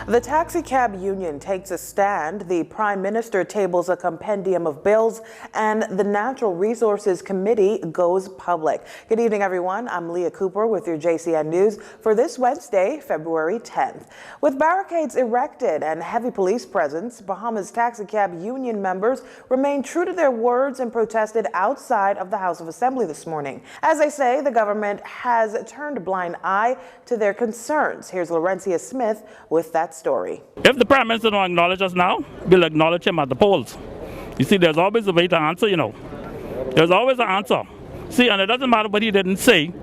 The taxicab union takes a stand. The Prime Minister tables a compendium of bills, and the Natural Resources Committee goes public. Good evening, everyone. I'm Leah Cooper with your JCN News for this Wednesday, February 10th. With barricades erected and heavy police presence, Bahamas taxicab union members remained true to their words and protested outside of the House of Assembly this morning. As they say, the government has turned a blind eye to their concerns. Here's Laurencia Smith with that story. If the Prime Minister don't acknowledge us now, we'll acknowledge him at the polls. You see, there's always a way to answer, There's always an answer. See, and it doesn't matter what he didn't say,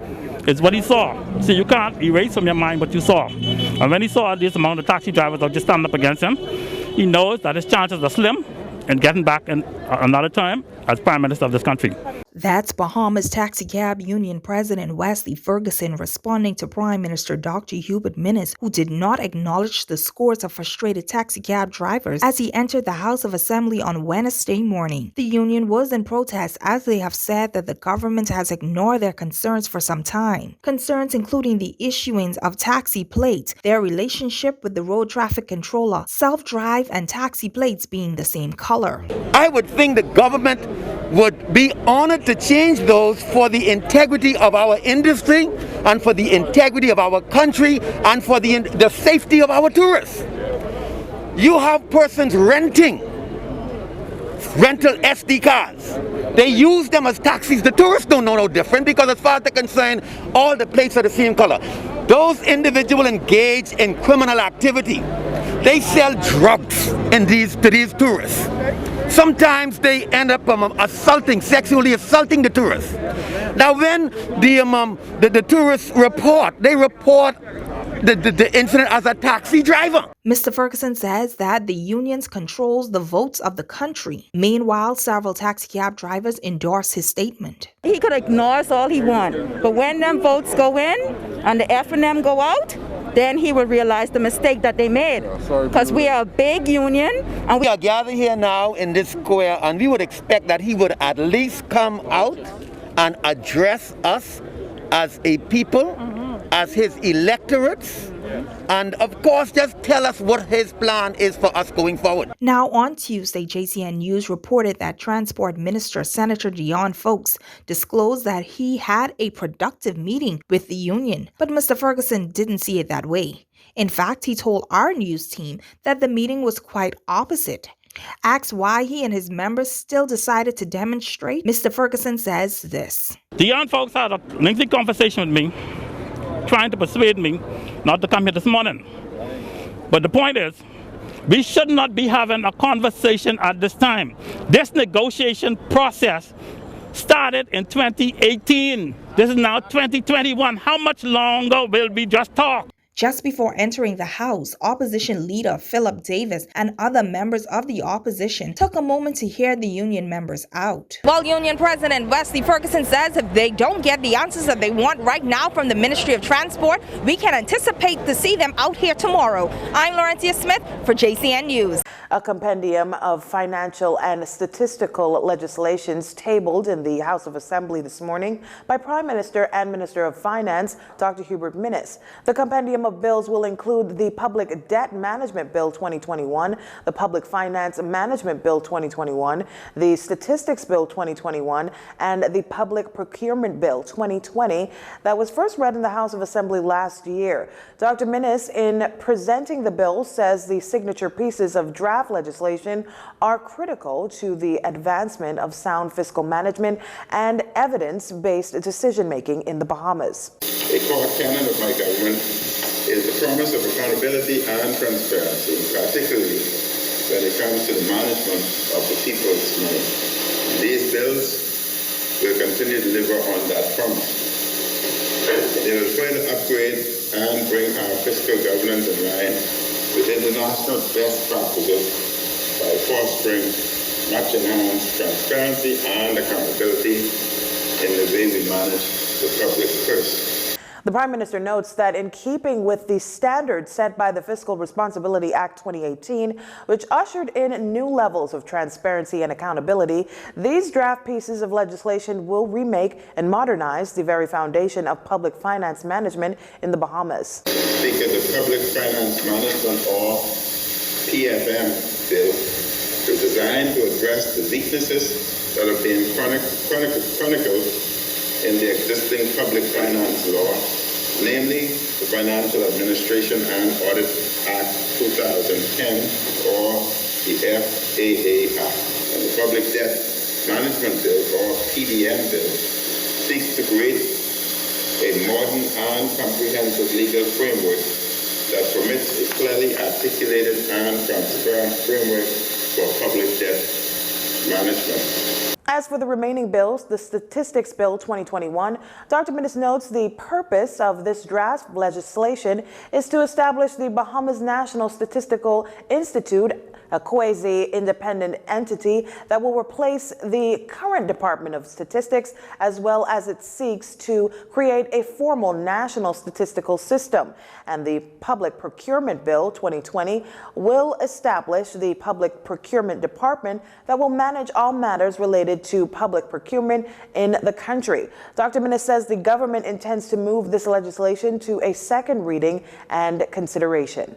it's what he saw. See, you can't erase from your mind what you saw. And when he saw this amount of taxi drivers that just stand up against him, he knows that his chances are slim in getting back in another term as Prime Minister of this country. That's Bahamas Taxicab Union President Wesley Ferguson responding to Prime Minister Dr. Hubert Minnis, who did not acknowledge the scores of frustrated taxicab drivers as he entered the House of Assembly on Wednesday morning. The union was in protest as they have said that the government has ignored their concerns for some time. Concerns including the issuance of taxi plates, their relationship with the road traffic controller, self-drive and taxi plates being the same color. I would think the government would be honored to change those for the integrity of our industry and for the integrity of our country and for the safety of our tourists. You have persons rental SD cards. They use them as taxis. The tourists don't know no different because as far as they're concerned, all the plates are the same color. Those individuals engage in criminal activity. They sell drugs to these tourists. Sometimes they end up sexually assaulting the tourists. Now when the tourists report, they report the incident as a taxi driver. Mr. Ferguson says that the unions controls the votes of the country. Meanwhile, several taxicab drivers endorse his statement. He could ignore us all he wants, but when them votes go in and the F and M go out, then he will realize the mistake that they made. Because we are a big union. And we are gathered here now in this square, and we would expect that he would at least come out and address us as a people, as his electorates, and of course just tell us what his plan is for us going forward. Now on Tuesday, JCN News reported that Transport Minister Senator Deon Folks disclosed that he had a productive meeting with the union, but Mr. Ferguson didn't see it that way. In fact, he told our news team that the meeting was quite opposite. Asked why he and his members still decided to demonstrate, Mr. Ferguson says this. Deon Folks had a lengthy conversation with me, trying to persuade me not to come here this morning. But the point is, we should not be having a conversation at this time. This negotiation process started in 2018. This is now 2021. How much longer will we just talk? Just before entering the House, opposition leader Philip Davis and other members of the opposition took a moment to hear the union members out. Well, Union President Wesley Ferguson says if they don't get the answers that they want right now from the Ministry of Transport, we can anticipate to see them out here tomorrow. I'm Laurencia Smith for JCN News. A compendium of financial and statistical legislations tabled in the House of Assembly this morning by Prime Minister and Minister of Finance, Dr. Hubert Minnis. The compendium of bills will include the Public Debt Management Bill 2021, the Public Finance Management Bill 2021, the Statistics Bill 2021, and the Public Procurement Bill 2020 that was first read in the House of Assembly last year. Dr. Minnis, in presenting the bill, says the signature pieces of draft legislation are critical to the advancement of sound fiscal management and evidence-based decision-making in the Bahamas. A core tenet of my government is the promise of accountability and transparency, particularly when it comes to the management of the people's money. These bills will continue to deliver on that promise. They will further upgrade and bring our fiscal governance in line with international best practices by fostering much enhanced transparency and accountability in the way we manage the public purse. The Prime Minister notes that in keeping with the standards set by the Fiscal Responsibility Act 2018, which ushered in new levels of transparency and accountability, these draft pieces of legislation will remake and modernize the very foundation of public finance management in the Bahamas. Speaker, the Public Finance Management or PFM bill is designed to address the weaknesses that are being chronicled in the existing public finance law, namely the Financial Administration and Audit Act 2010 or the FAA Act. And the Public Debt Management Bill or PDM bill seeks to create a modern and comprehensive legal framework that permits a clearly articulated and transparent framework for public debt management. As for the remaining bills, the Statistics Bill 2021, Dr. Minnis notes the purpose of this draft legislation is to establish the Bahamas National Statistical Institute, a quasi-independent entity that will replace the current Department of Statistics, as well as it seeks to create a formal national statistical system. And the Public Procurement Bill 2020 will establish the Public Procurement Department that will manage all matters related to public procurement in the country. Dr. Minnis says the government intends to move this legislation to a second reading and consideration.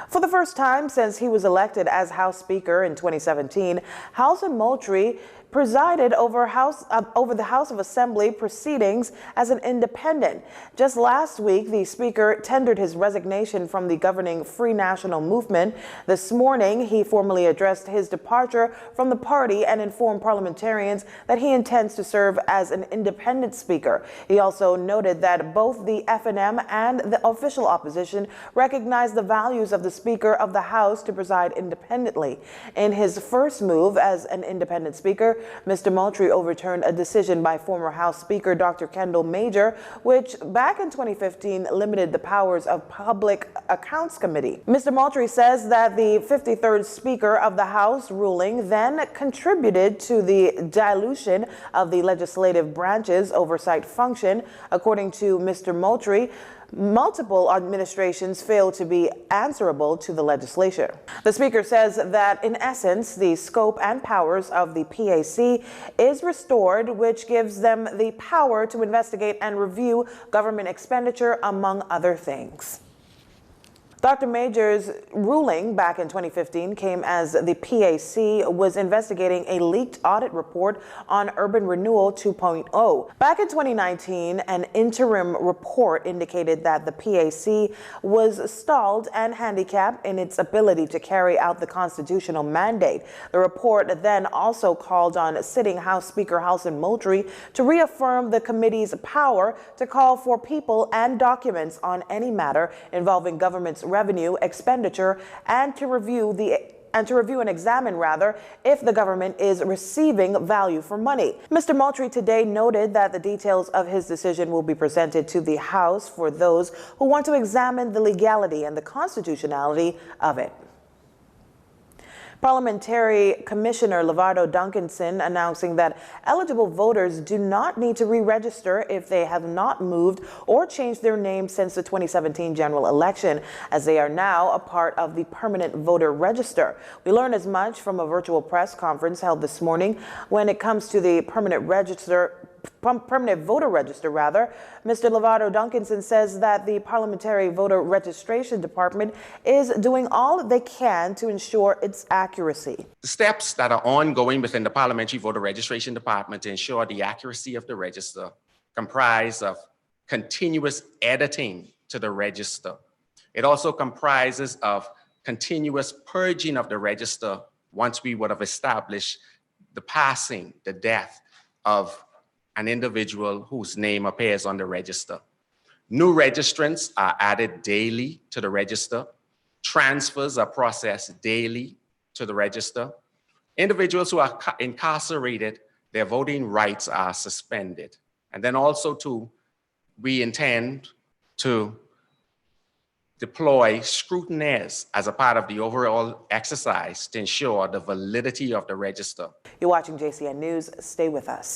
For the first time since he was elected as House Speaker in 2017, Housen Moultrie presided over the House of Assembly proceedings as an independent. Just last week, the Speaker tendered his resignation from the governing Free National Movement. This morning, he formally addressed his departure from the party and informed parliamentarians that he intends to serve as an independent Speaker. He also noted that both the FNM and the official opposition recognize the values of the Speaker of the House to preside independently. In his first move as an independent Speaker, Mr. Moultrie overturned a decision by former House Speaker Dr. Kendall Major, which back in 2015 limited the powers of Public Accounts Committee. Mr. Moultrie says that the 53rd Speaker of the House ruling then contributed to the dilution of the legislative branch's oversight function. According to Mr. Moultrie, multiple administrations fail to be answerable to the legislature. The Speaker says that, in essence, the scope and powers of the PAC is restored, which gives them the power to investigate and review government expenditure, among other things. Dr. Major's ruling back in 2015 came as the PAC was investigating a leaked audit report on Urban Renewal 2.0. Back in 2019, an interim report indicated that the PAC was stalled and handicapped in its ability to carry out the constitutional mandate. The report then also called on sitting House Speaker Housen Moultrie to reaffirm the committee's power to call for people and documents on any matter involving government's revenue, expenditure, and to review and examine if the government is receiving value for money. Mr. Moultrie today noted that the details of his decision will be presented to the House for those who want to examine the legality and the constitutionality of it. Parliamentary Commissioner Levardo Duncanson announcing that eligible voters do not need to re-register if they have not moved or changed their name since the 2017 general election, as they are now a part of the permanent voter register. We learned as much from a virtual press conference held this morning. When it comes to the permanent voter register, Mr. Levardo Duncanson says that the Parliamentary Voter Registration Department is doing all they can to ensure its accuracy. The steps that are ongoing within the Parliamentary Voter Registration Department to ensure the accuracy of the register comprise of continuous editing to the register. It also comprises of continuous purging of the register once we would have established the passing, the death of an individual whose name appears on the register. New registrants are added daily to the register. Transfers are processed daily to the register. Individuals who are incarcerated, their voting rights are suspended. And then also too, we intend to deploy scrutineers as a part of the overall exercise to ensure the validity of the register. You're watching JCN News. Stay with us.